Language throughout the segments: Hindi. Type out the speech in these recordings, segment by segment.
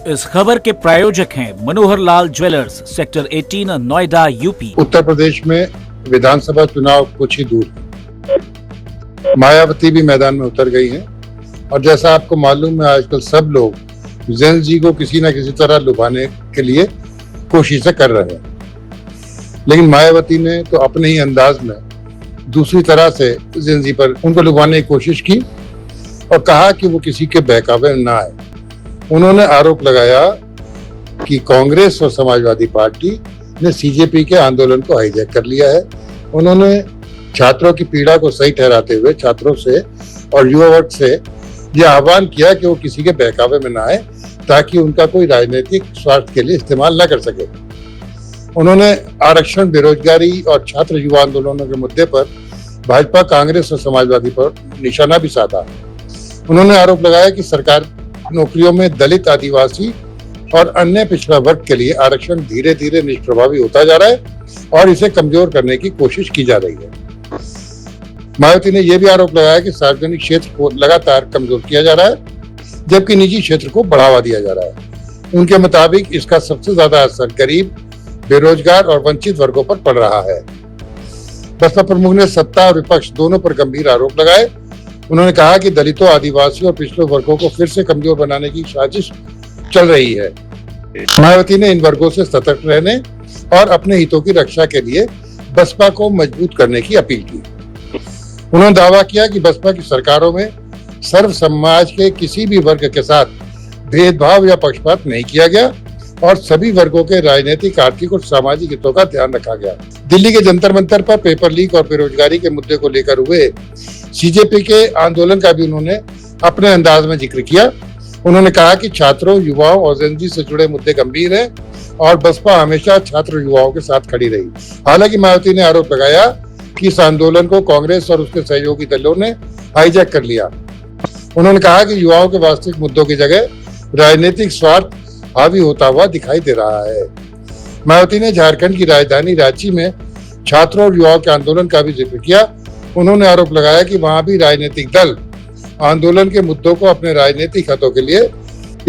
इस खबर के प्रायोजक हैं Manohar Lal jewellers, sector 18, Noida, UP. Uttar Pradesh में विधानसभा चुनाव कुछ ही दूर है। मायावती भी मैदान में उतर गई हैं और जैसा आपको मालूम है, आजकल सब लोग जेन जी को किसी न किसी तरह लुभाने के लिए कोशिशें कर रहे हैं, लेकिन मायावती ने तो अपने ही अंदाज में दूसरी तरह से जेन जी पर उनको लुभाने की कोशिश की और कहा कि वो किसी के बहकावे में ना आए। उन्होंने आरोप लगाया कि कांग्रेस और समाजवादी पार्टी ने सीजेपी के आंदोलन को हाईजैक कर लिया है। उन्होंने छात्रों की पीड़ा को सही ठहराते हुए छात्रों से और युवा वर्ग से यह आह्वान किया कि वो किसी के बहकावे में ना आए, ताकि उनका कोई राजनीतिक स्वार्थ के लिए इस्तेमाल न कर सके। उन्होंने आरक्षण, बेरोजगारी और छात्र युवा आंदोलनों के मुद्दे पर भाजपा, कांग्रेस और समाजवादी पर निशाना भी साधा। उन्होंने आरोप लगाया कि सरकार नौकरियों में दलित, आदिवासी और अन्य पिछड़ा वर्ग के लिए आरक्षण धीरे धीरे निष्प्रभावी होता जा रहा है और इसे कमजोर करने की कोशिश की जा रही है। मायावती ने यह भी आरोप लगाया कि सार्वजनिक क्षेत्र को लगातार कमजोर किया जा रहा है, जबकि निजी क्षेत्र को बढ़ावा दिया जा रहा है। उनके मुताबिक इसका सबसे ज्यादा असर गरीब, बेरोजगार और वंचित वर्गों पर पड़ रहा है। बसपा प्रमुख ने सत्ता और विपक्ष दोनों पर गंभीर आरोप लगाए। उन्होंने कहा कि दलितों, आदिवासियों और पिछड़े वर्गों को फिर से कमजोर बनाने की साजिश चल रही है। मायावती ने इन वर्गों से सतर्क रहने और अपने हितों की रक्षा के लिए बसपा को मजबूत करने की अपील की। उन्होंने दावा किया कि बसपा की सरकारों में सर्व समाज के किसी भी वर्ग के साथ भेदभाव या पक्षपात नहीं किया गया और सभी वर्गों के राजनीतिक, आर्थिक और सामाजिक हितों का ध्यान रखा गया। दिल्ली के जंतर मंतर पर पेपर लीक और बेरोजगारी के मुद्दे को लेकर हुए सीजेपी के आंदोलन का भी उन्होंने अपने अंदाज में जिक्र किया। उन्होंने कहा कि छात्रों, युवाओं और जेन जी से जुड़े मुद्दे गंभीर हैं और बसपा हमेशा छात्र युवाओं के साथ खड़ी रही। हालांकि मायावती ने आरोप लगाया कि इस आंदोलन को कांग्रेस और उसके सहयोगी दलों ने हाईजैक कर लिया। उन्होंने कहा कि युवाओं के वास्तविक मुद्दों की जगह राजनीतिक स्वार्थ हावी होता हुआ दिखाई दे रहा है। मायावती ने झारखंड की राजधानी रांची में छात्रों और युवाओं के आंदोलन का भी जिक्र किया। उन्होंने आरोप लगाया कि वहां भी राजनीतिक दल आंदोलन के मुद्दों को अपने राजनीतिक हितों के लिए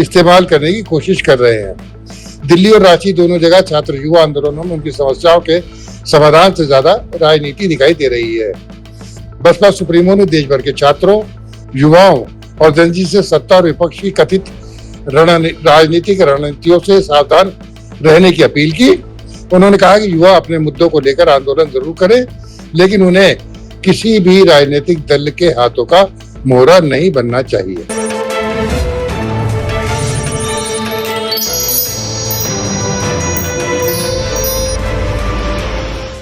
इस्तेमाल करने की कोशिश कर रहे हैं। दिल्ली और रांची दोनों जगह छात्र युवा आंदोलनों में उनकी समस्याओं के समाधान से ज्यादा राजनीति दिखाई दे रही है। बसपा सुप्रीमो ने देश भर के छात्रों, युवाओं और जेन जी से सत्ता और विपक्ष की कथित राजनीतिक रणनीतियों से सावधान रहने की अपील की। उन्होंने कहा कि युवा अपने मुद्दों को लेकर आंदोलन जरूर करें, लेकिन उन्हें किसी भी राजनीतिक दल के हाथों का मोहरा नहीं बनना चाहिए।